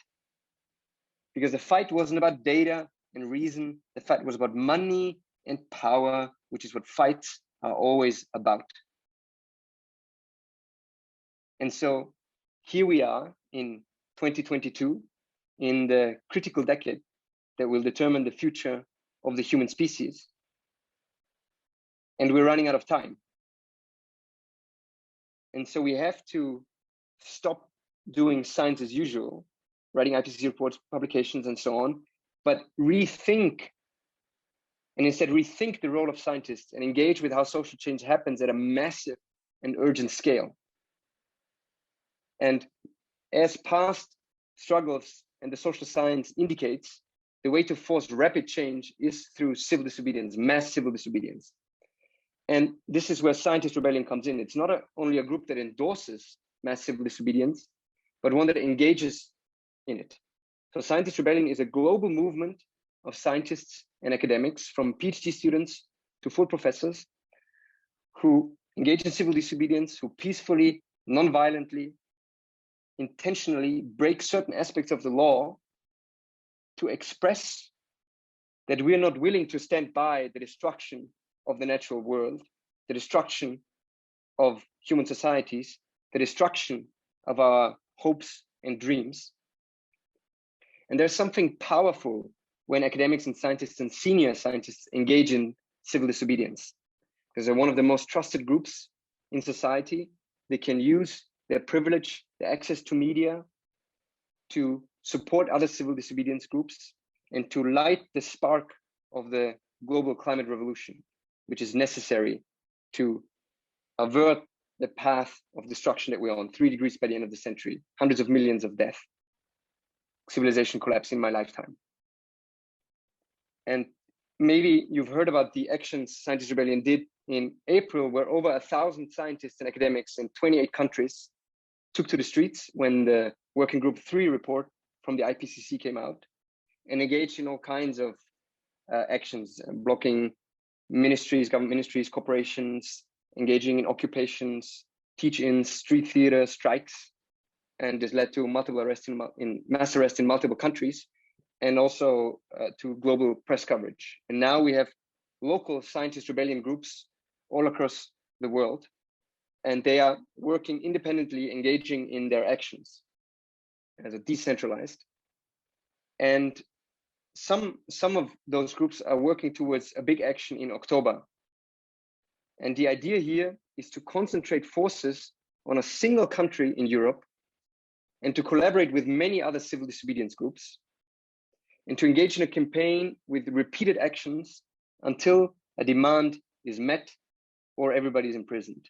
Because the fight wasn't about data and reason, the fight was about money and power, which is what fights are always about." And so here we are in 2022, in the critical decade that will determine the future of the human species. And we're running out of time. And so we have to stop doing science as usual, writing IPCC reports, publications, and so on, but rethink, and instead rethink the role of scientists and engage with how social change happens at a massive and urgent scale. And as past struggles and the social science indicates, the way to force rapid change is through civil disobedience, mass civil disobedience. And this is where Scientist Rebellion comes in. It's not only a group that endorses mass civil disobedience, but one that engages in it. So Scientist Rebellion is a global movement of scientists and academics, from PhD students to full professors, who engage in civil disobedience, who peacefully, non-violently, intentionally break certain aspects of the law to express that we are not willing to stand by the destruction of the natural world, the destruction of human societies, the destruction of our hopes and dreams. And there's something powerful when academics and scientists and senior scientists engage in civil disobedience, because they're one of the most trusted groups in society. They can use their privilege, their access to media, to support other civil disobedience groups and to light the spark of the global climate revolution, which is necessary to avert the path of destruction that we're on, 3 degrees by the end of the century, hundreds of millions of deaths, civilization collapse in my lifetime. And maybe you've heard about the actions Scientist Rebellion did in April, where over 1,000 scientists and academics in 28 countries took to the streets when the Working Group 3 report from the IPCC came out, and engaged in all kinds of actions, blocking ministries, government ministries, corporations, engaging in occupations, teach-ins, street theater, strikes, and this led to multiple arrests mass arrests in multiple countries, and also to global press coverage. And now we have local Scientist Rebellion groups all across the world, and they are working independently, engaging in their actions as a decentralized. And some of those groups are working towards a big action in October, And the idea here is to concentrate forces on a single country in Europe and to collaborate with many other civil disobedience groups and to engage in a campaign with repeated actions until a demand is met or everybody is imprisoned.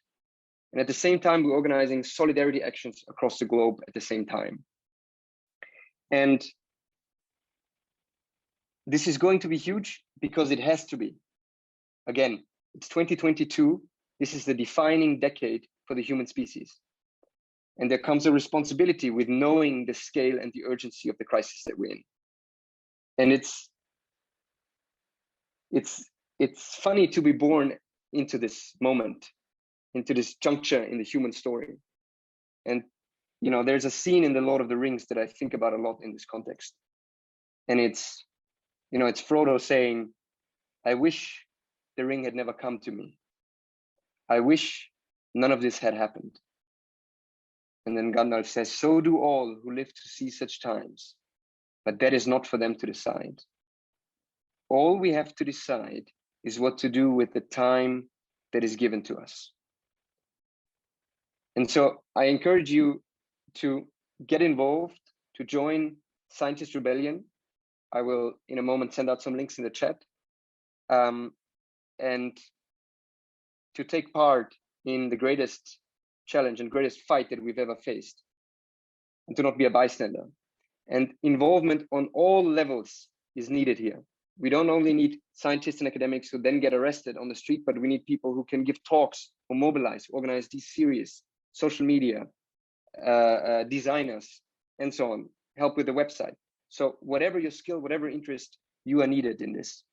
And at the same time, we're organizing solidarity actions across the globe at the same time. And this is going to be huge because it has to be. Again, it's 2022. This is the defining decade for the human species. And there comes a responsibility with knowing the scale and the urgency of the crisis that we're in. And it's funny to be born into this moment, into this juncture in the human story. And there's a scene in The Lord of the Rings that I think about a lot in this context. And it's Frodo saying, I wish the ring had never come to me. I wish none of this had happened. And then Gandalf says, so do all who live to see such times, but that is not for them to decide. All we have to decide is what to do with the time that is given to us. And so I encourage you to get involved, to join Scientist Rebellion. I will, in a moment, send out some links in the chat. And to take part in the greatest challenge and greatest fight that we've ever faced, and to not be a bystander. And involvement on all levels is needed here. We don't only need scientists and academics who then get arrested on the street, but we need people who can give talks, or mobilize, organize these series, social media, designers, and so on, help with the website. So whatever your skill, whatever interest, you are needed in this.